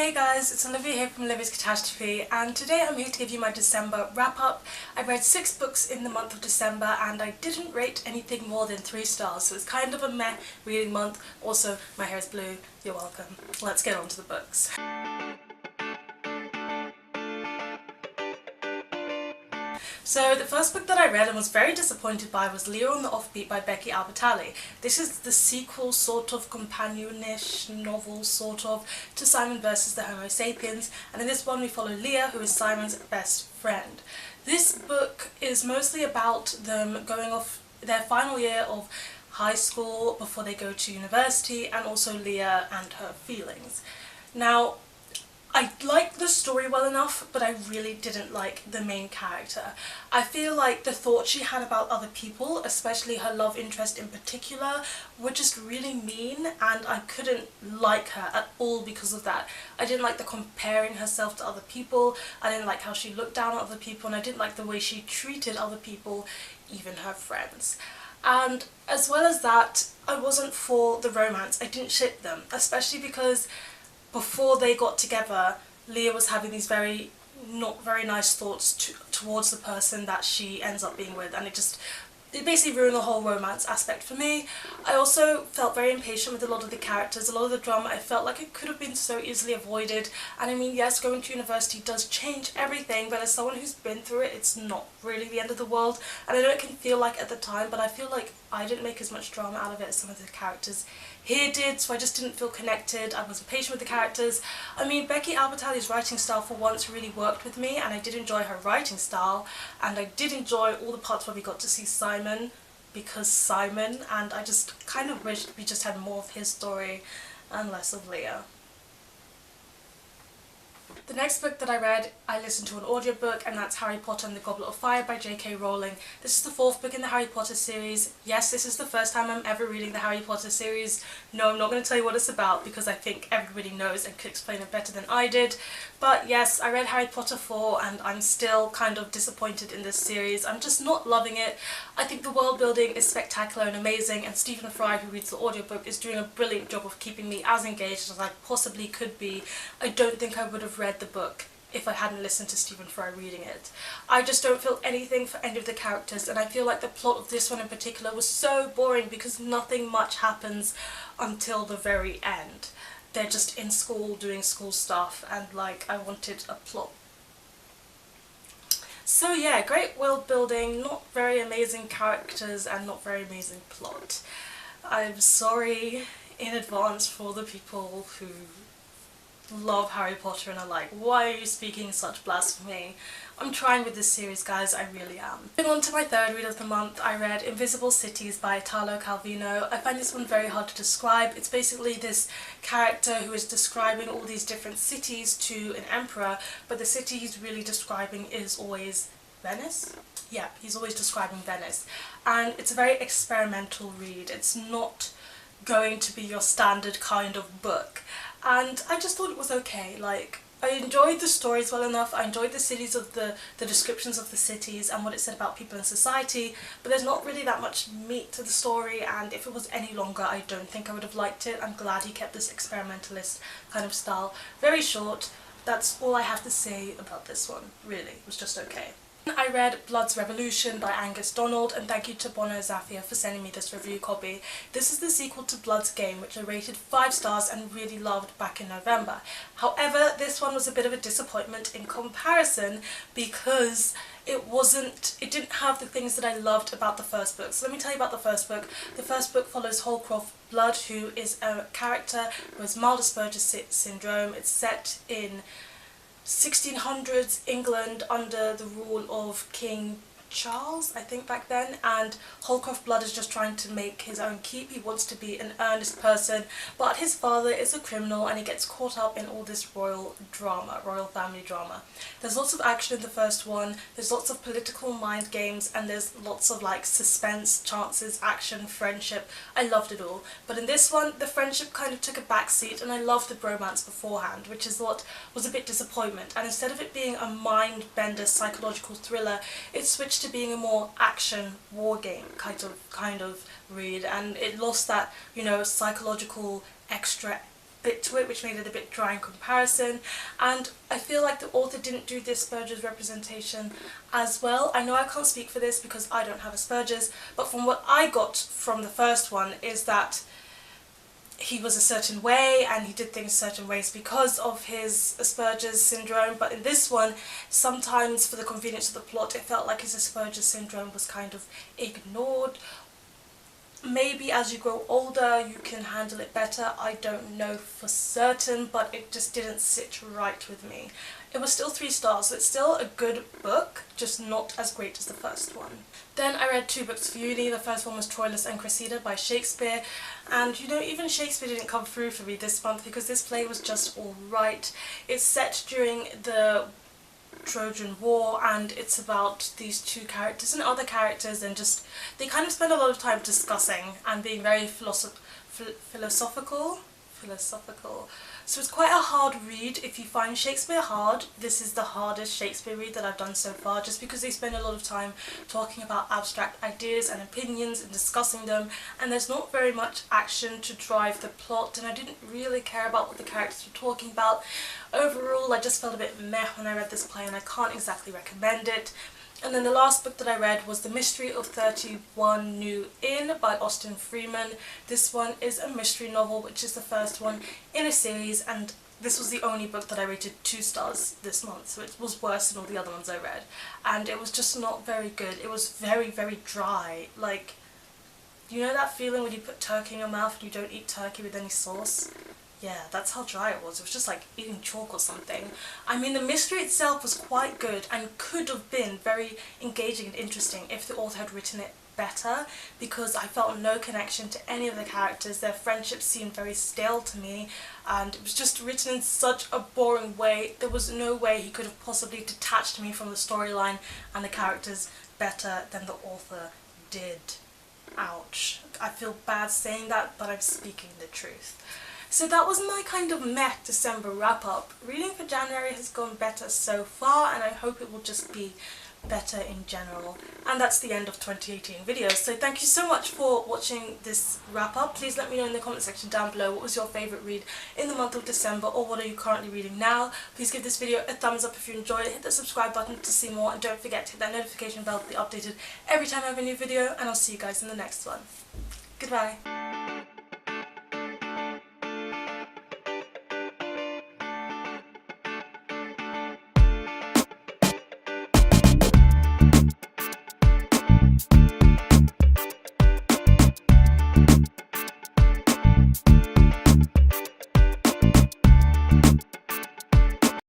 Hey guys, it's Olivia here from Olivia's Catastrophe, and today I'm here to give you my December wrap-up. I read 6 books in the month of December and I didn't rate anything more than 3 stars, so it's kind of a meh reading month. Also, my hair is blue. You're welcome. Let's get on to the books. So the first book that I read and was very disappointed by was Leah on the Offbeat by Becky Albertalli. This is the sequel, sort of, companionish novel, sort of, to Simon vs. the Homo sapiens, and in this one we follow Leah, who is Simon's best friend. This book is mostly about them going off their final year of high school before they go to university, and also Leah and her feelings. Now, I liked the story well enough, but I really didn't like the main character. I feel like the thoughts she had about other people, especially her love interest in particular, were just really mean, and I couldn't like her at all because of that. I didn't like the comparing herself to other people, I didn't like how she looked down at other people, and I didn't like the way she treated other people, even her friends. And as well as that, I wasn't for the romance. I didn't ship them, especially because before they got together, Leah was having these not very nice thoughts towards the person that she ends up being with, and it basically ruined the whole romance aspect for me. I also felt very impatient with a lot of the characters, a lot of the drama. I felt like it could have been so easily avoided, and I mean, yes, going to university does change everything, but as someone who's been through it, it's not really the end of the world, and I know it can feel like at the time, but I feel like I didn't make as much drama out of it as some of the characters here did, so I just didn't feel connected. I was impatient with the characters. I mean, Becky Albertalli's writing style for once really worked with me, and I did enjoy her writing style, and I did enjoy all the parts where we got to see Simon, because Simon, and I just kind of wished we just had more of his story and less of Leah. The next book that I read, I listened to an audiobook, and that's Harry Potter and the Goblet of Fire by J.K. Rowling. This is the 4th book in the Harry Potter series. Yes, this is the first time I'm ever reading the Harry Potter series. No, I'm not going to tell you what it's about because I think everybody knows and could explain it better than I did. But yes, I read Harry Potter 4 and I'm still kind of disappointed in this series. I'm just not loving it. I think the world building is spectacular and amazing, and Stephen Fry, who reads the audiobook, is doing a brilliant job of keeping me as engaged as I possibly could be. I don't think I would have read the book if I hadn't listened to Stephen Fry reading it. I just don't feel anything for any of the characters, and I feel like the plot of this one in particular was so boring because nothing much happens until the very end. They're just in school doing school stuff, and like, I wanted a plot. So yeah, great world building, not very amazing characters, and not very amazing plot. I'm sorry in advance for the people who love Harry Potter and are like, why are you speaking such blasphemy? I'm trying with this series, guys, I really am. Moving on to my 3rd read of the month, I read Invisible Cities by Italo Calvino. I find this one very hard to describe. It's basically this character who is describing all these different cities to an emperor, but the city he's really describing is always Venice? Yeah, he's always describing Venice. And it's a very experimental read. It's not going to be your standard kind of book. And I just thought it was okay. Like, I enjoyed the stories well enough, I enjoyed the cities of the descriptions of the cities and what it said about people in society, but there's not really that much meat to the story, and if it was any longer I don't think I would have liked it. I'm glad he kept this experimentalist kind of style. Very short, that's all I have to say about this one, really. It was just okay. I read Blood's Revolution by Angus Donald, and thank you to Bono Zafia for sending me this review copy. This is the sequel to Blood's Game, which I rated 5 stars and really loved back in November. However, this one was a bit of a disappointment in comparison because it didn't have the things that I loved about the first book. So let me tell you about the first book. The first book follows Holcroft Blood, who is a character who has mild Asperger's syndrome. It's set in 1600s England under the rule of King Charles, I think, back then, and Holcroft Blood is just trying to make his own keep. He wants to be an earnest person, but his father is a criminal and he gets caught up in all this royal drama, royal family drama. There's lots of action in the first one, there's lots of political mind games, and there's lots of like suspense, chances, action, friendship. I loved it all. But in this one, the friendship kind of took a backseat, and I loved the bromance beforehand, which is what was a bit disappointment. And instead of it being a mind-bender psychological thriller, it switched to being a more action war game kind of read, and it lost that, you know, psychological extra bit to it, which made it a bit dry in comparison, and I feel like the author didn't do the Asperger's representation as well. I know I can't speak for this because I don't have Asperger's, but from what I got from the first one is that he was a certain way and he did things certain ways because of his Asperger's syndrome, but in this one, sometimes for the convenience of the plot, it felt like his Asperger's syndrome was kind of ignored. Maybe as you grow older you can handle it better, I don't know for certain, but it just didn't sit right with me. It was still 3 stars, so it's still a good book, just not as great as the first one. Then I read 2 books for uni. The first one was Troilus and Cressida by Shakespeare, and you know, even Shakespeare didn't come through for me this month because this play was just alright. It's set during the Trojan War and it's about these 2 characters and other characters, and just they kind of spend a lot of time discussing and being very philosophical. So it's quite a hard read. If you find Shakespeare hard, this is the hardest Shakespeare read that I've done so far, just because they spend a lot of time talking about abstract ideas and opinions and discussing them, and there's not very much action to drive the plot, and I didn't really care about what the characters were talking about. Overall, I just felt a bit meh when I read this play and I can't exactly recommend it. And then the last book that I read was The Mystery of 31 New Inn by Austen Freeman. This one is a mystery novel, which is the first one in a series, and this was the only book that I rated 2 stars this month, so it was worse than all the other ones I read. And it was just not very good. It was very, very dry. Like, you know that feeling when you put turkey in your mouth and you don't eat turkey with any sauce? Yeah, that's how dry it was. It was just like eating chalk or something. I mean, the mystery itself was quite good and could have been very engaging and interesting if the author had written it better, because I felt no connection to any of the characters. Their friendship seemed very stale to me, and it was just written in such a boring way. There was no way he could have possibly detached me from the storyline and the characters better than the author did. Ouch. I feel bad saying that, but I'm speaking the truth. So that was my kind of meh December wrap up. Reading for January has gone better so far, and I hope it will just be better in general. And that's the end of 2018 videos. So thank you so much for watching this wrap up. Please let me know in the comment section down below what was your favourite read in the month of December, or what are you currently reading now. Please give this video a thumbs up if you enjoyed it, hit the subscribe button to see more, and don't forget to hit that notification bell to be updated every time I have a new video, and I'll see you guys in the next one. Goodbye.